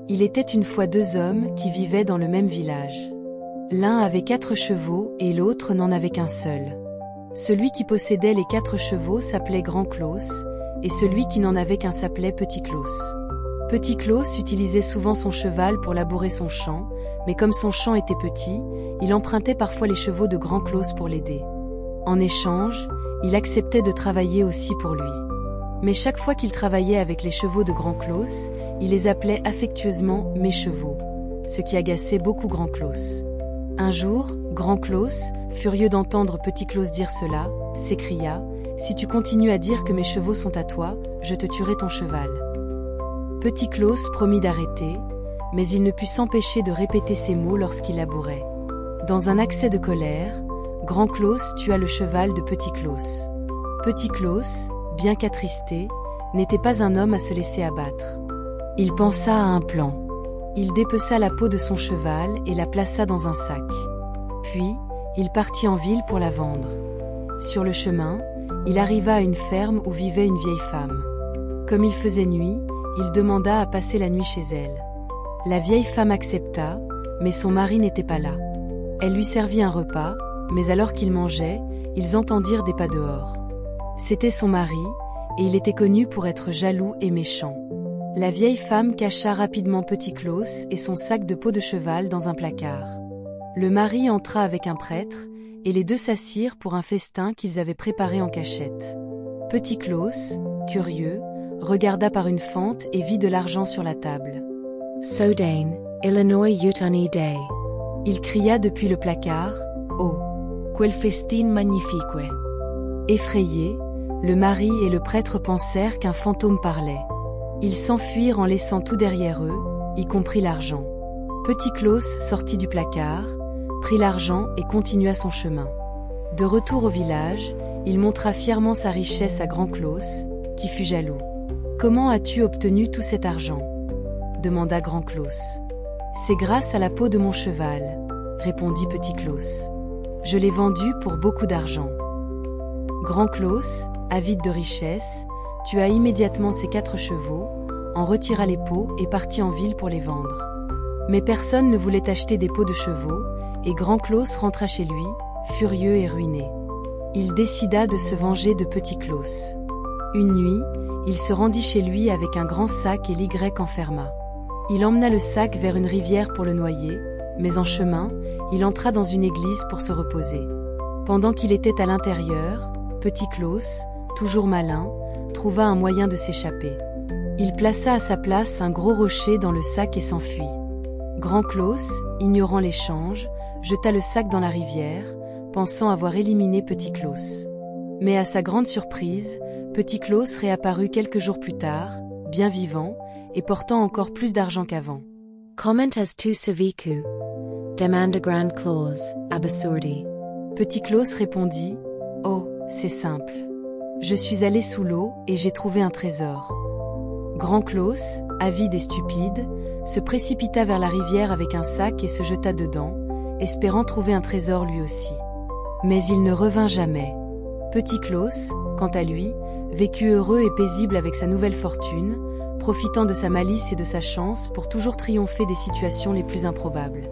Il était une fois deux hommes qui vivaient dans le même village. L'un avait 4 chevaux et l'autre n'en avait qu'un seul. Celui qui possédait les 4 chevaux s'appelait Grand Claus, et celui qui n'en avait qu'un s'appelait Petit Claus. Petit Claus utilisait souvent son cheval pour labourer son champ, mais comme son champ était petit, il empruntait parfois les chevaux de Grand Claus pour l'aider. En échange, il acceptait de travailler aussi pour lui. Mais chaque fois qu'il travaillait avec les chevaux de Grand Claus, il les appelait affectueusement « mes chevaux », ce qui agaçait beaucoup Grand Claus. Un jour, Grand Claus, furieux d'entendre Petit Claus dire cela, s'écria « Si tu continues à dire que mes chevaux sont à toi, je te tuerai ton cheval. » Petit Claus promit d'arrêter, mais il ne put s'empêcher de répéter ces mots lorsqu'il labourait. Dans un accès de colère, Grand Claus tua le cheval de Petit Claus. Petit Claus, bien qu'attristé, n'était pas un homme à se laisser abattre. Il pensa à un plan. Il dépeça la peau de son cheval et la plaça dans un sac. Puis, il partit en ville pour la vendre. Sur le chemin, il arriva à une ferme où vivait une vieille femme. Comme il faisait nuit, il demanda à passer la nuit chez elle. La vieille femme accepta, mais son mari n'était pas là. Elle lui servit un repas, mais alors qu'ils mangeaient, ils entendirent des pas dehors. C'était son mari, et il était connu pour être jaloux et méchant. La vieille femme cacha rapidement Petit Claus et son sac de peau de cheval dans un placard. Le mari entra avec un prêtre, et les deux s'assirent pour un festin qu'ils avaient préparé en cachette. Petit Claus, curieux, regarda par une fente et vit de l'argent sur la table. Sodane, Illinois Utani Day. Il cria depuis le placard, « Oh, quel festin magnifique !» Effrayés, le mari et le prêtre pensèrent qu'un fantôme parlait. Ils s'enfuirent en laissant tout derrière eux, y compris l'argent. Petit Claus sortit du placard, prit l'argent et continua son chemin. De retour au village, il montra fièrement sa richesse à Grand Claus, qui fut jaloux. « Comment as-tu obtenu tout cet argent ?» demanda Grand Claus. « C'est grâce à la peau de mon cheval, » répondit Petit Claus. « Je l'ai vendu pour beaucoup d'argent. » Grand Claus, avide de richesse, tua immédiatement ses 4 chevaux, en retira les peaux et partit en ville pour les vendre. Mais personne ne voulait acheter des peaux de chevaux, et Grand Claus rentra chez lui, furieux et ruiné. Il décida de se venger de Petit Claus. Une nuit, il se rendit chez lui avec un grand sac et l'Y enferma. Il emmena le sac vers une rivière pour le noyer, mais en chemin, il entra dans une église pour se reposer. Pendant qu'il était à l'intérieur, Petit Claus, toujours malin, trouva un moyen de s'échapper. Il plaça à sa place un gros rocher dans le sac et s'enfuit. Grand Claus, ignorant l'échange, jeta le sac dans la rivière, pensant avoir éliminé Petit Claus. Mais à sa grande surprise, Petit Claus réapparut quelques jours plus tard, bien vivant, et portant encore plus d'argent qu'avant. Comment as tu survécu? Demanda Grand Claus, abasourdi. Petit Claus répondit, « Oh, c'est simple. Je suis allé sous l'eau et j'ai trouvé un trésor. » Grand Claus, avide et stupide, se précipita vers la rivière avec un sac et se jeta dedans, espérant trouver un trésor lui aussi. Mais il ne revint jamais. Petit Claus, quant à lui, vécut heureux et paisible avec sa nouvelle fortune, profitant de sa malice et de sa chance pour toujours triompher des situations les plus improbables.